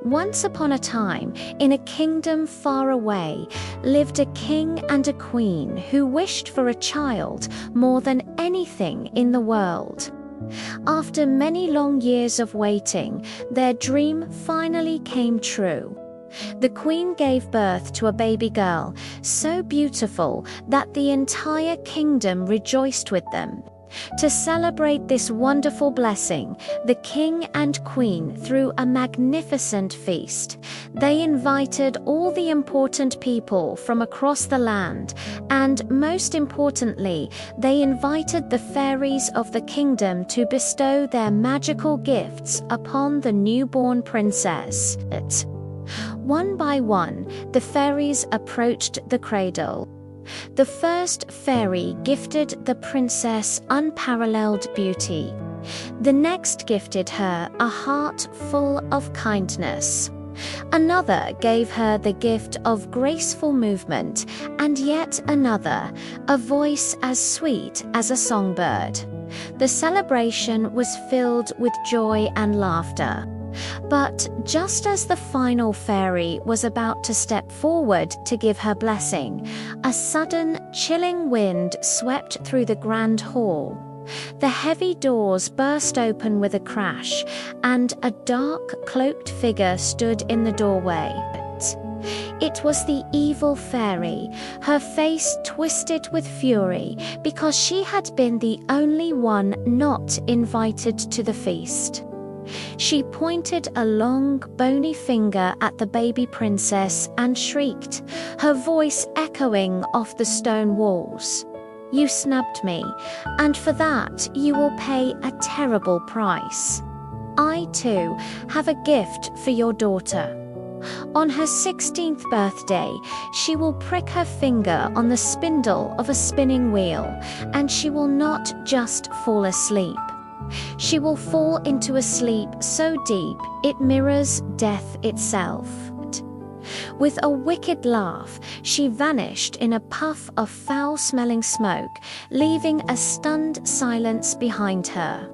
Once upon a time, in a kingdom far away, lived a king and a queen who wished for a child more than anything in the world. After many long years of waiting, their dream finally came true. The queen gave birth to a baby girl, so beautiful that the entire kingdom rejoiced with them. To celebrate this wonderful blessing, the king and queen threw a magnificent feast. They invited all the important people from across the land, and most importantly, they invited the fairies of the kingdom to bestow their magical gifts upon the newborn princess. One by one, the fairies approached the cradle. The first fairy gifted the princess unparalleled beauty. The next gifted her a heart full of kindness. Another gave her the gift of graceful movement, and yet another, a voice as sweet as a songbird. The celebration was filled with joy and laughter. But just as the final fairy was about to step forward to give her blessing, a sudden, chilling wind swept through the grand hall. The heavy doors burst open with a crash, and a dark, cloaked figure stood in the doorway. It was the evil fairy, her face twisted with fury because she had been the only one not invited to the feast. She pointed a long, bony finger at the baby princess and shrieked, her voice echoing off the stone walls. "You snubbed me, and for that you will pay a terrible price. I, too, have a gift for your daughter. On her 16th birthday, she will prick her finger on the spindle of a spinning wheel, and she will not just fall asleep. She will fall into a sleep so deep it mirrors death itself." With a wicked laugh, she vanished in a puff of foul-smelling smoke, leaving a stunned silence behind her.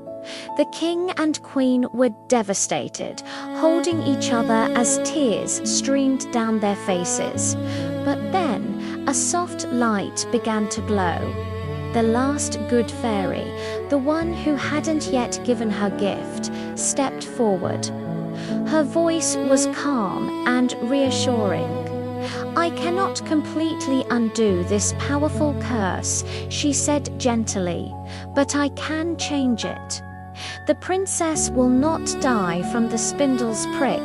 The king and queen were devastated, holding each other as tears streamed down their faces. But then, a soft light began to glow. The last good fairy, the one who hadn't yet given her gift, stepped forward. Her voice was calm and reassuring. "I cannot completely undo this powerful curse," she said gently, "but I can change it. The princess will not die from the spindle's prick.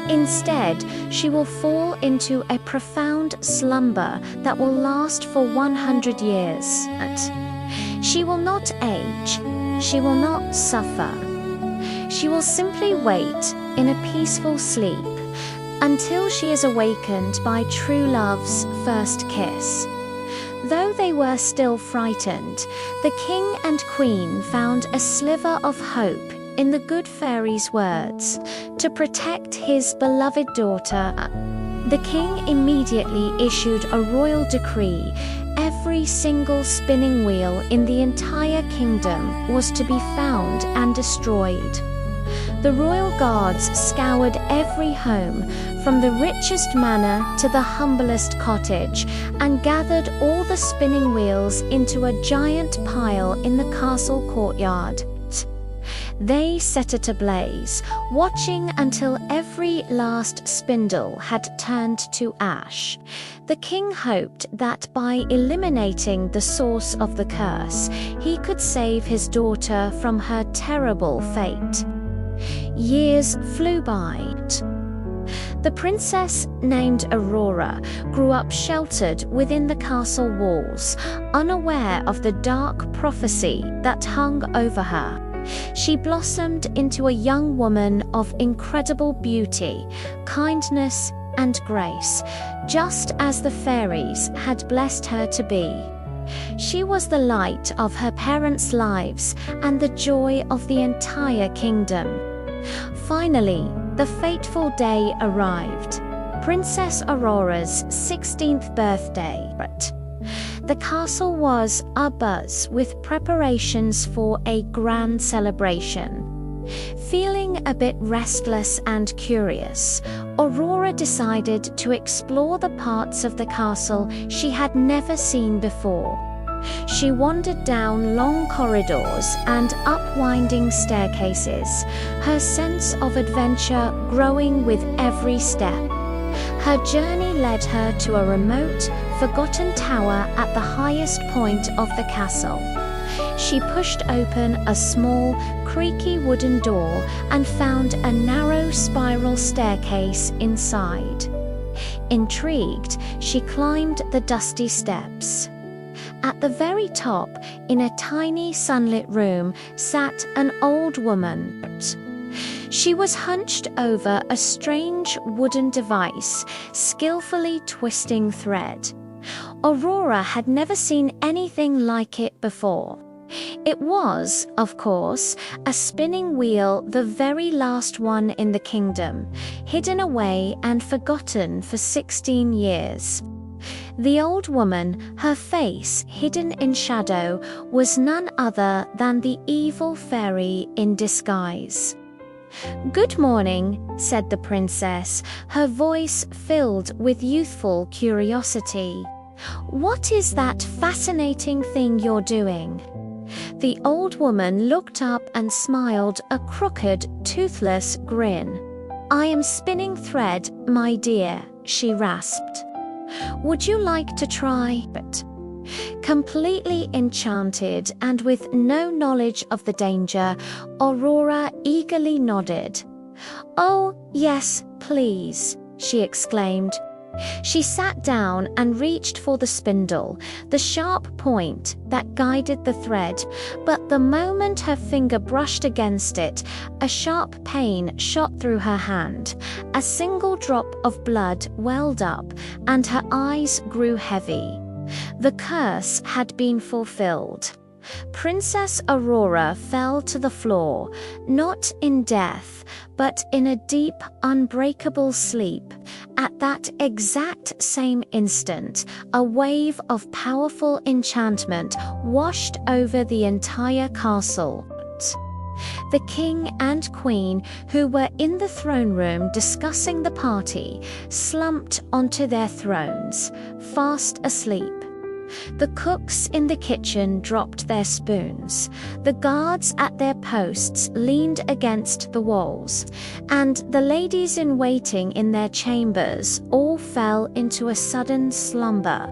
Instead, she will fall into a profound slumber that will last for 100 years. She will not age. She will not suffer. She will simply wait in a peaceful sleep until she is awakened by true love's first kiss." Though they were still frightened, the king and queen found a sliver of hope in the good fairy's words. To protect his beloved daughter, the king immediately issued a royal decree. Every single spinning wheel in the entire kingdom was to be found and destroyed. The royal guards scoured every home, from the richest manor to the humblest cottage, and gathered all the spinning wheels into a giant pile in the castle courtyard. They set it ablaze, watching until every last spindle had turned to ash. The king hoped that by eliminating the source of the curse, he could save his daughter from her terrible fate. Years flew by. The princess, named Aurora, grew up sheltered within the castle walls, unaware of the dark prophecy that hung over her. She blossomed into a young woman of incredible beauty, kindness, and grace, just as the fairies had blessed her to be. She was the light of her parents' lives and the joy of the entire kingdom. Finally, the fateful day arrived. Princess Aurora's 16th birthday. The castle was abuzz with preparations for a grand celebration. Feeling a bit restless and curious, Aurora decided to explore the parts of the castle she had never seen before. She wandered down long corridors and up winding staircases, her sense of adventure growing with every step. Her journey led her to a remote, forgotten tower at the highest point of the castle. She pushed open a small, creaky wooden door and found a narrow spiral staircase inside. Intrigued, she climbed the dusty steps. At the very top, in a tiny sunlit room, sat an old woman. She was hunched over a strange wooden device, skillfully twisting thread. Aurora had never seen anything like it before. It was, of course, a spinning wheel, the very last one in the kingdom, hidden away and forgotten for 16 years. The old woman, her face hidden in shadow, was none other than the evil fairy in disguise. "Good morning," said the princess, her voice filled with youthful curiosity. "What is that fascinating thing you're doing?" The old woman looked up and smiled a crooked, toothless grin. "I am spinning thread, my dear," she rasped. "Would you like to try it?" Completely enchanted and with no knowledge of the danger, Aurora eagerly nodded. "Oh, yes, please," she exclaimed. She sat down and reached for the spindle, the sharp point that guided the thread, but the moment her finger brushed against it, a sharp pain shot through her hand. A single drop of blood welled up, and her eyes grew heavy. The curse had been fulfilled. Princess Aurora fell to the floor, not in death, but in a deep, unbreakable sleep. At that exact same instant, a wave of powerful enchantment washed over the entire castle. The king and queen, who were in the throne room discussing the party, slumped onto their thrones, fast asleep. The cooks in the kitchen dropped their spoons. The guards at their posts leaned against the walls, and the ladies in waiting in their chambers all fell into a sudden slumber.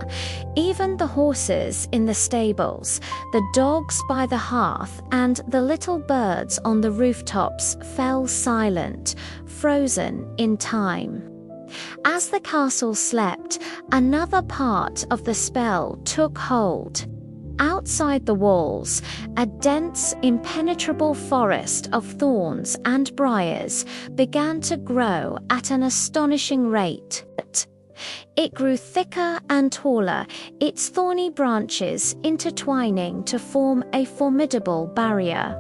Even the horses in the stables, the dogs by the hearth, and the little birds on the rooftops fell silent, frozen in time. As the castle slept, another part of the spell took hold. Outside the walls, a dense, impenetrable forest of thorns and briars began to grow at an astonishing rate. It grew thicker and taller, its thorny branches intertwining to form a formidable barrier.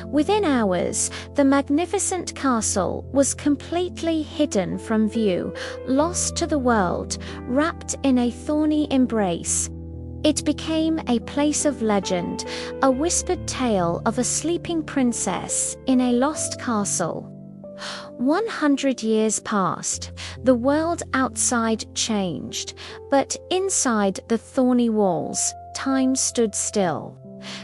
Within hours, the magnificent castle was completely hidden from view, lost to the world, wrapped in a thorny embrace. It became a place of legend, a whispered tale of a sleeping princess in a lost castle. 100 years passed. The world outside changed, but inside the thorny walls, time stood still.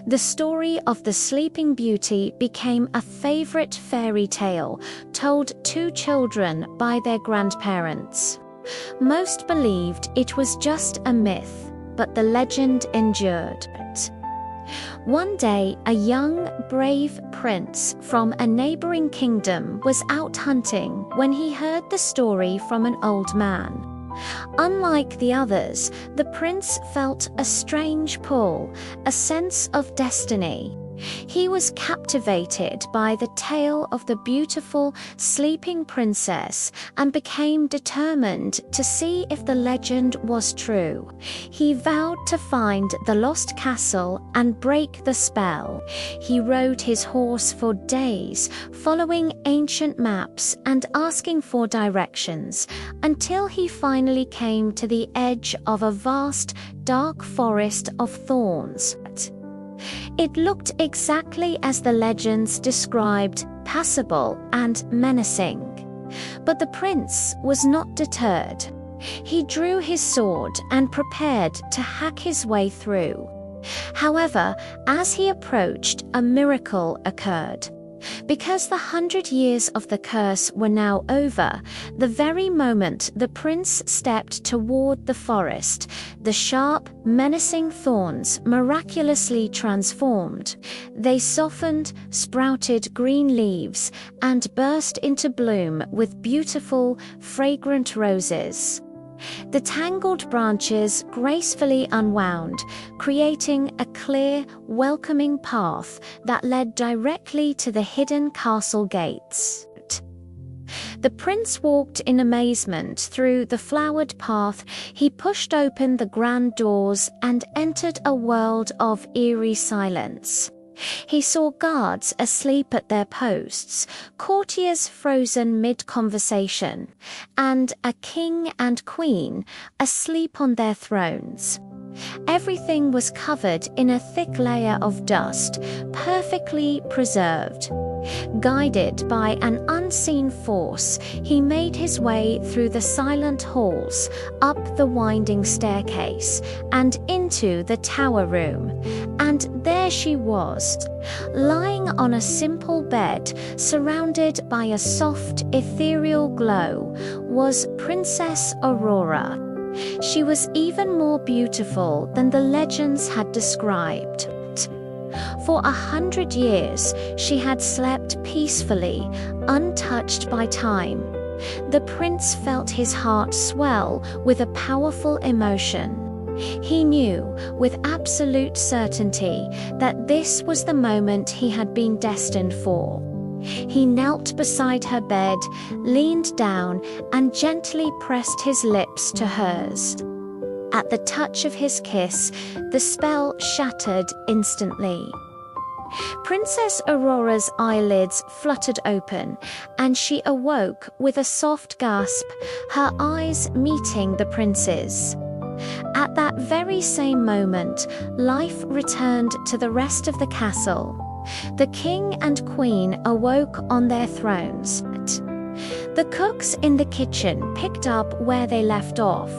The story of the Sleeping Beauty became a favorite fairy tale told to children by their grandparents. Most believed it was just a myth, but the legend endured. One day, a young, brave prince from a neighboring kingdom was out hunting when he heard the story from an old man. Unlike the others, the prince felt a strange pull, a sense of destiny. He was captivated by the tale of the beautiful, sleeping princess and became determined to see if the legend was true. He vowed to find the lost castle and break the spell. He rode his horse for days, following ancient maps and asking for directions, until he finally came to the edge of a vast, dark forest of thorns. It looked exactly as the legends described, passable and menacing. But the prince was not deterred. He drew his sword and prepared to hack his way through. However, as he approached, a miracle occurred. Because the 100 years of the curse were now over, the very moment the prince stepped toward the forest, the sharp, menacing thorns miraculously transformed. They softened, sprouted green leaves, and burst into bloom with beautiful, fragrant roses. The tangled branches gracefully unwound, creating a clear, welcoming path that led directly to the hidden castle gates. The prince walked in amazement through the flowered path. He pushed open the grand doors and entered a world of eerie silence. He saw guards asleep at their posts, courtiers frozen mid-conversation, and a king and queen asleep on their thrones. Everything was covered in a thick layer of dust, perfectly preserved. Guided by an unseen force, he made his way through the silent halls, up the winding staircase, and into the tower room. And there she was, lying on a simple bed, surrounded by a soft, ethereal glow, was Princess Aurora. She was even more beautiful than the legends had described. For 100 years, she had slept peacefully, untouched by time. The prince felt his heart swell with a powerful emotion. He knew, with absolute certainty, that this was the moment he had been destined for. He knelt beside her bed, leaned down, and gently pressed his lips to hers. At the touch of his kiss, the spell shattered instantly. Princess Aurora's eyelids fluttered open, and she awoke with a soft gasp, her eyes meeting the prince's. At that very same moment, life returned to the rest of the castle. The king and queen awoke on their thrones. The cooks in the kitchen picked up where they left off.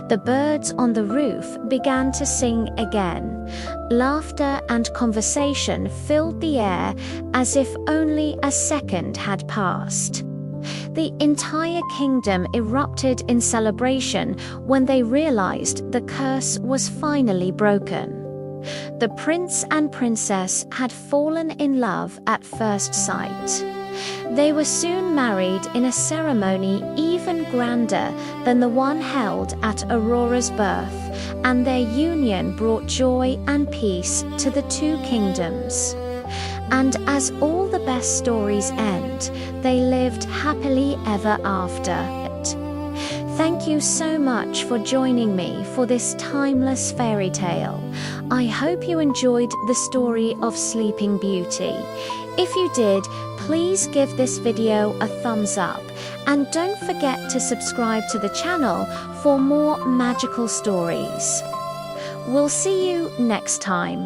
The birds on the roof began to sing again. Laughter and conversation filled the air as if only a second had passed. The entire kingdom erupted in celebration when they realized the curse was finally broken. The prince and princess had fallen in love at first sight. They were soon married in a ceremony even grander than the one held at Aurora's birth, and their union brought joy and peace to the two kingdoms. And as all the best stories end, they lived happily ever after. Thank you so much for joining me for this timeless fairy tale. I hope you enjoyed the story of Sleeping Beauty. If you did, please give this video a thumbs up, and don't forget to subscribe to the channel for more magical stories. We'll see you next time.